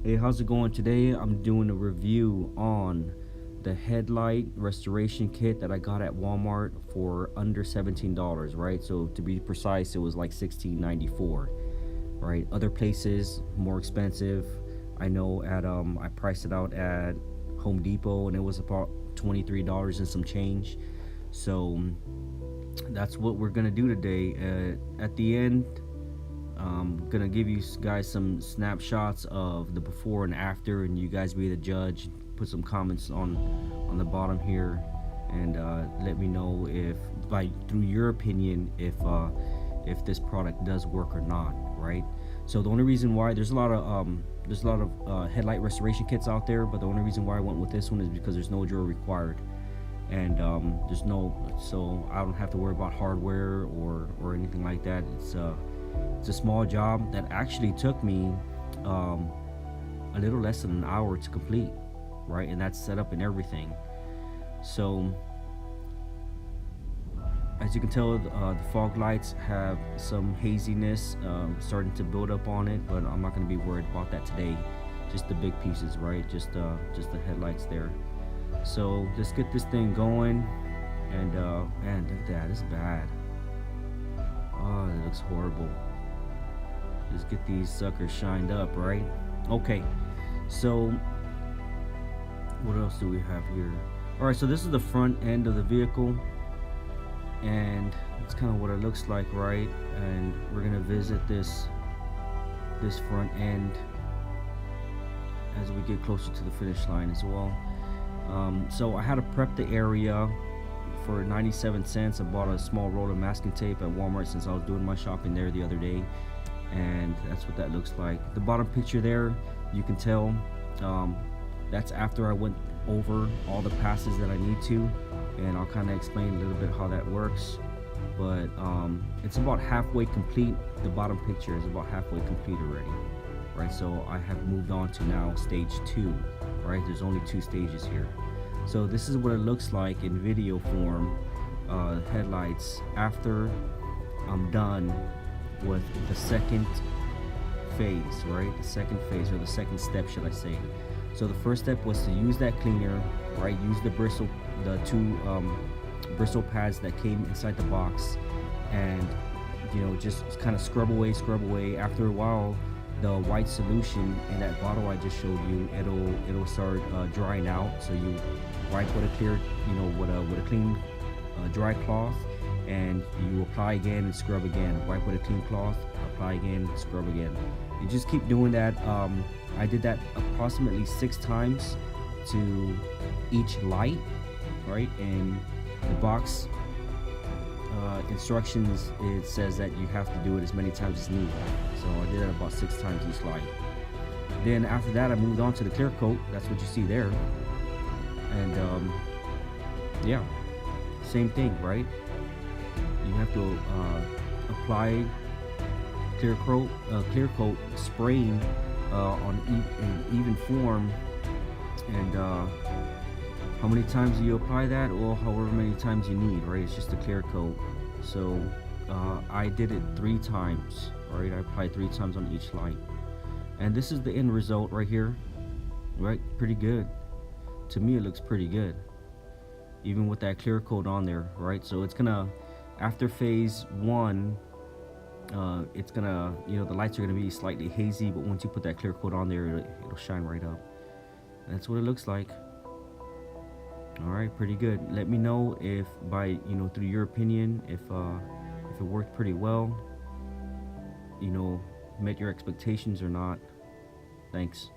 Hey, how's it going? Today I'm doing a review on the Headlight restoration kit that I got at Walmart for under $17, right? So to be precise, it was like $16.94, right? Other places more expensive. I know at I priced it out at Home Depot and it was about $23 and some change. So that's what we're gonna do today. At the end, I'm gonna give you guys some snapshots of the before and after, and you guys be the judge. Put some comments on the bottom here, and let me know if, by through your opinion, if this product does work or not. Right. So the only reason why there's a lot of headlight restoration kits out there, but the only reason why I went with this one is because there's no drill required, and there's no, so I don't have to worry about hardware or anything like that. It's a small job that actually took me a little less than an hour to complete, right? And that's set up and everything. So as you can tell, the fog lights have some haziness starting to build up on it, but I'm not going to be worried about that today. Just the big pieces, right? Just the headlights there. So let's get this thing going. And man, look at that, it's bad. Oh, it looks horrible. Just get these suckers shined up, right? Okay, so what else do we have here? All right, so this is the front end of the vehicle, and it's kind of what it looks like, right? And we're gonna visit this front end as we get closer to the finish line as well. So I had to prep the area for 97 cents. I bought a small roll of masking tape at Walmart since I was doing my shopping there the other day, and that's what that looks like. The bottom picture there, you can tell, that's after I went over all the passes that I need to, and I'll kind of explain a little bit how that works. But it's about halfway complete. The bottom picture is about halfway complete already, right? So I have moved on to now stage 2, right? There's only 2 stages here. So this is what it looks like in video form, headlights after I'm done with the second phase, right? The second phase, or the second step, should I say. So the first step was to use that cleaner, right? Use the bristle, the 2 bristle pads that came inside the box, and just kind of scrub away. After a while, the white solution in that bottle I just showed you, it'll start drying out. So you wipe with a clear, with a clean dry cloth, and you apply again and scrub again. Wipe with a clean cloth, apply again, scrub again. You just keep doing that. I did that approximately 6 times to each light, right? And the box instructions, it says that you have to do it as many times as needed. So I did that about 6 times each light. Then after that, I moved on to the clear coat. That's what you see there. And yeah, same thing, right? You have to apply clear coat spraying on in even form. And how many times do you apply that? Well, however many times you need, right? It's just a clear coat. So I did it 3 times, right? I applied 3 times on each light, and this is the end result right here, right? Pretty good. To me, it looks pretty good, even with that clear coat on there, right? So it's gonna, after phase 1, it's gonna, the lights are gonna be slightly hazy, but once you put that clear coat on there, it'll shine right up. And that's what it looks like. All right, pretty good. Let me know if, by through your opinion, if it worked pretty well, met your expectations or not. Thanks.